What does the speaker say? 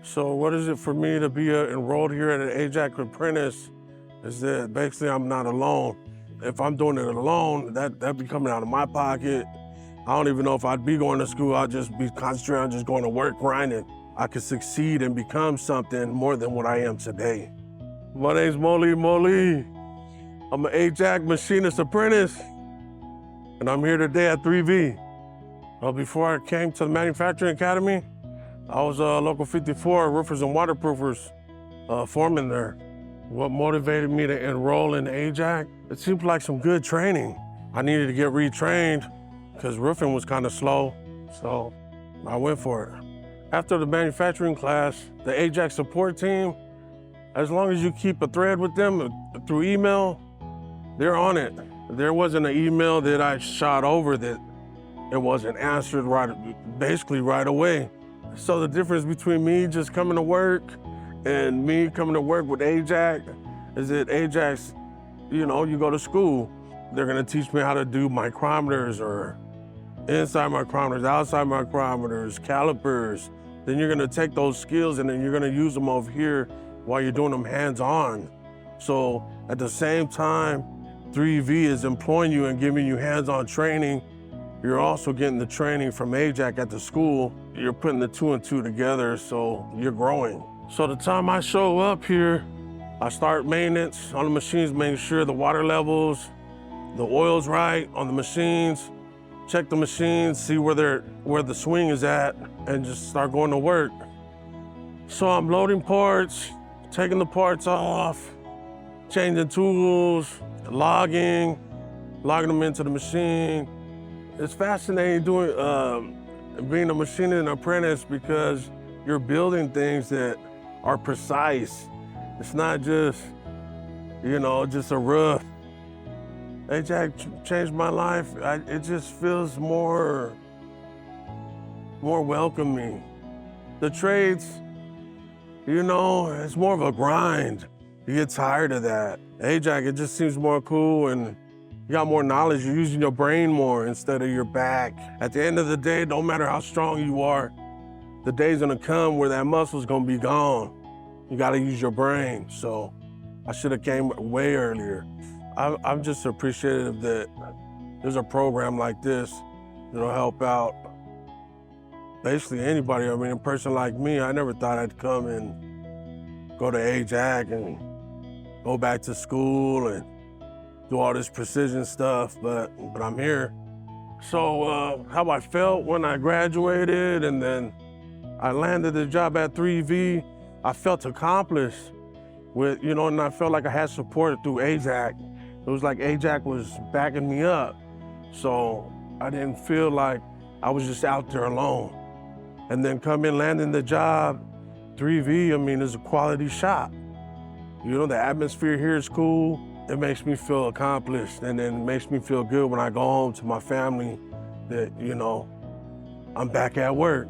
So what is it for me to be enrolled here at an AJAC apprentice is that basically I'm not alone. If I'm doing it alone, that'd be coming out of my pocket. I don't even know if I'd be going to school. I'd just be concentrating on just going to work, grinding. I could succeed and become something more than what I am today. My name's Moli Moli. I'm an AJAC machinist apprentice, and I'm here today at 3V. Before I came to the Manufacturing Academy, I was a Local 54 roofers and waterproofers foreman there. What motivated me to enroll in AJAC? It seemed like some good training. I needed to get retrained because roofing was kind of slow, so I went for it. After the manufacturing class, the AJAC support team, as long as you keep a thread with them through email, they're on it. There wasn't an email that I shot over that it wasn't answered basically right away. So the difference between me just coming to work and me coming to work with AJAC is that AJAC's, you go to school, they're gonna teach me how to do micrometers or inside micrometers, outside micrometers, calipers. Then you're gonna take those skills and then you're gonna use them over here while you're doing them hands-on. So at the same time, 3V is employing you and giving you hands-on training. You're also getting the training from AJAC at the school. You're putting the two and two together, so you're growing. So the time I show up here, I start maintenance on the machines, making sure the water levels, the oil's right on the machines, check the machines, see where the swing is at, and just start going to work. So I'm loading parts, taking the parts off, changing tools, logging them into the machine. It's fascinating being a machinist and apprentice because you're building things that are precise. It's not just, just a roof. AJAC changed my life. It just feels more welcoming. The trades, it's more of a grind. You get tired of that. AJAC, it just seems more cool and you got more knowledge. You're using your brain more instead of your back. At the end of the day, no matter how strong you are, the day's gonna come where that muscle's gonna be gone. You gotta use your brain. So I should have came way earlier. I'm just appreciative that there's a program like this that'll help out basically anybody. I mean, a person like me, I never thought I'd come and go to AJAC and go back to school and do all this precision stuff, but I'm here. So how I felt when I graduated and then I landed the job at 3V, I felt accomplished and I felt like I had support through AJAC. It was like AJAC was backing me up. So I didn't feel like I was just out there alone. And then landing the job, 3V, is a quality shop. The atmosphere here is cool. It makes me feel accomplished, and then it makes me feel good when I go home to my family that, I'm back at work.